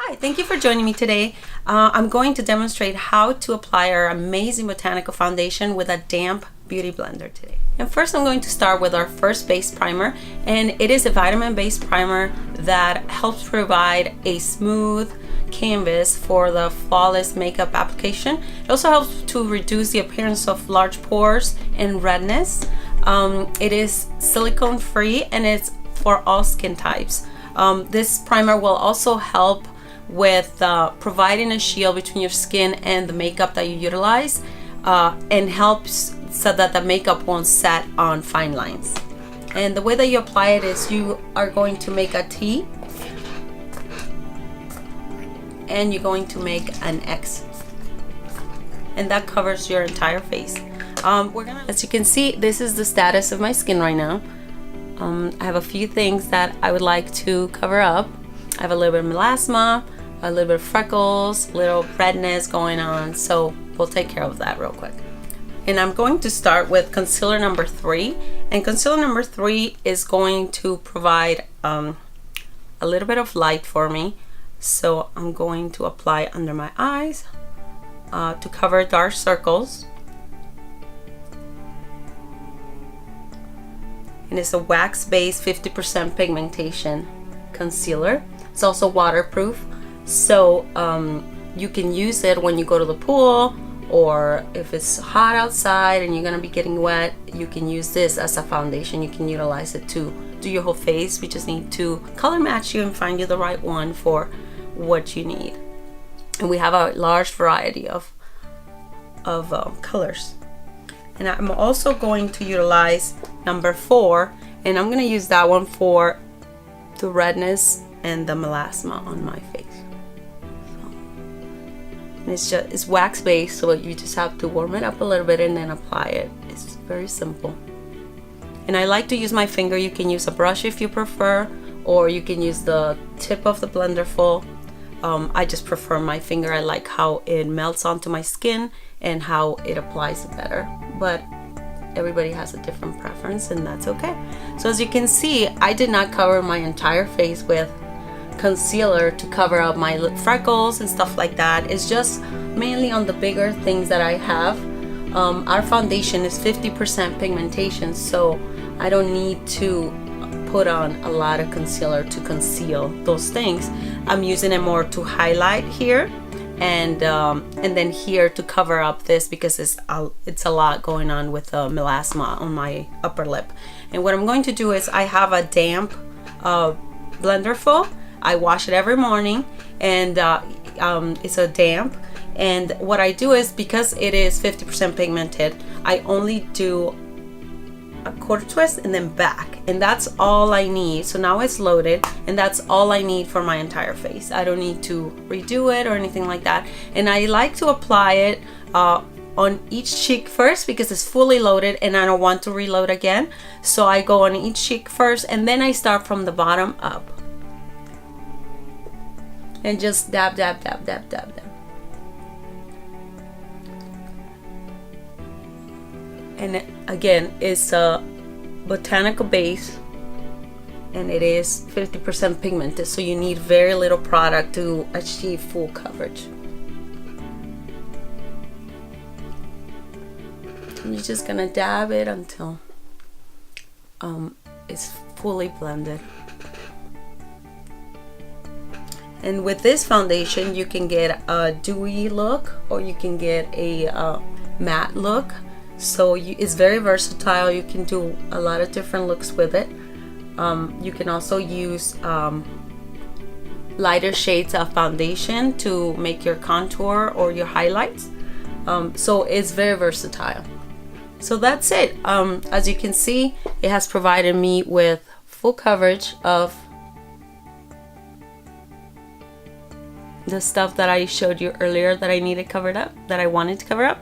Hi, thank you for joining me today. I'm going to demonstrate how to apply our amazing Botanical foundation with a damp beauty blender today. And first I'm going to start with our first base primer, and it is a vitamin-based primer that helps provide a smooth canvas for the flawless makeup application. It also helps to reduce the appearance of large pores and redness. It is silicone free and it's for all skin types. This primer will also help with providing a shield between your skin and the makeup that you utilize, and helps so that the makeup won't set on fine lines. And the way that you apply it is you are going to make a T and you're going to make an X, and that covers your entire face. As you can see, this is the status of my skin right now. I have a few things that I would like to cover up. I have a little bit of melasma, a little bit of freckles, little redness going on, so we'll take care of that real quick. And I'm going to start with concealer number 3, and concealer number 3 is going to provide a little bit of light for me. So I'm going to apply under my eyes to cover dark circles. And it's a wax-based 50% pigmentation concealer. It's also waterproof, so you can use it when you go to the pool, or if it's hot outside and you're gonna be getting wet, you can use this as a foundation. You can utilize it to do your whole face. We just need to color match you and find you the right one for what you need. And we have a large variety of colors. And I'm also going to utilize number 4, and I'm going to use that one for the redness and the melasma on my face. And it's wax based, so you just have to warm it up a little bit and then apply it. It's very simple. And I like to use my finger. You can use a brush if you prefer, or you can use the tip of the Blenderful. I just prefer my finger. I like how it melts onto my skin and how it applies it better, but everybody has a different preference, and that's okay. So as you can see, I did not cover my entire face with concealer to cover up my freckles and stuff like that. It's just mainly on the bigger things that I have. Our foundation is 50% pigmentation, so I don't need to put on a lot of concealer to conceal those things. I'm using it more to highlight here, and then here to cover up this, because it's a lot going on with the melasma on my upper lip. And what I'm going to do is, I have a damp Blenderful. I wash it every morning, and it's a damp. And what I do is, because it is 50% pigmented, I only do a quarter twist and then back, and that's all I need. So now it's loaded, and that's all I need for my entire face. I don't need to redo it or anything like that. And I like to apply it on each cheek first, because it's fully loaded and I don't want to reload again. So I go on each cheek first, and then I start from the bottom up and just dab, dab, dab, dab, dab, dab. And again, it's a Botanical base, and it is 50% pigmented, so you need very little product to achieve full coverage. And you're just gonna dab it until it's fully blended. And with this foundation, you can get a dewy look, or you can get a matte look. So it's very versatile. You can do a lot of different looks with it. You can also use lighter shades of foundation to make your contour or your highlights. So it's very versatile. So that's it. As you can see, it has provided me with full coverage of the stuff that I showed you earlier that I needed covered up, that I wanted to cover up.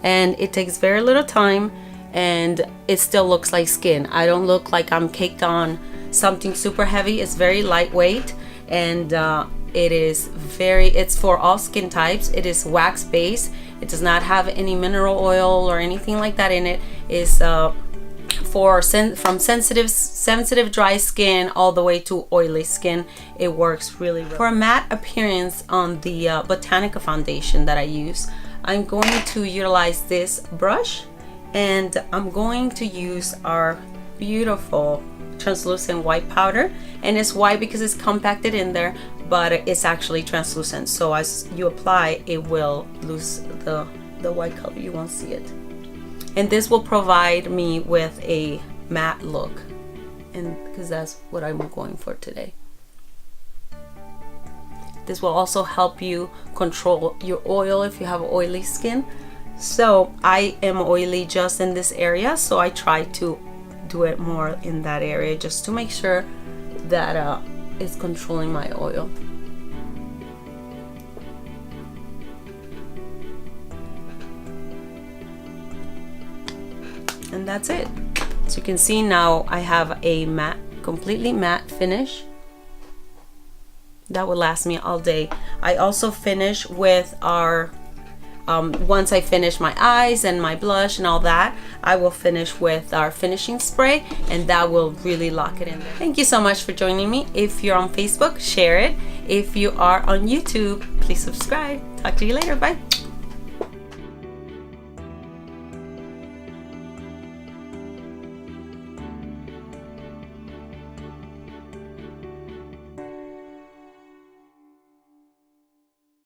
And it takes very little time, and it still looks like skin. I don't look like I'm caked on something super heavy. It's very lightweight, and it's for all skin types. It is wax based. It does not have any mineral oil or anything like that in it. It's for from sensitive dry skin all the way to oily skin. It works really well. For a matte appearance on the Botanical foundation that I use, I'm going to utilize this brush, and I'm going to use our beautiful translucent white powder. And it's white because it's compacted in there, but it's actually translucent, so as you apply it will lose the white color. You won't see it, and this will provide me with a matte look, and because that's what I'm going for today. This will also help you control your oil if you have oily skin. So I am oily just in this area, so I try to do it more in that area just to make sure that it's controlling my oil. And that's it. So you can see now I have a matte, completely matte finish that will last me all day. I also finish with our once I finish my eyes and my blush and all that, I will finish with our finishing spray, and that will really lock it in there. Thank you so much for joining me. If you're on Facebook, share it. If you are on YouTube, please subscribe. Talk to you later. Bye.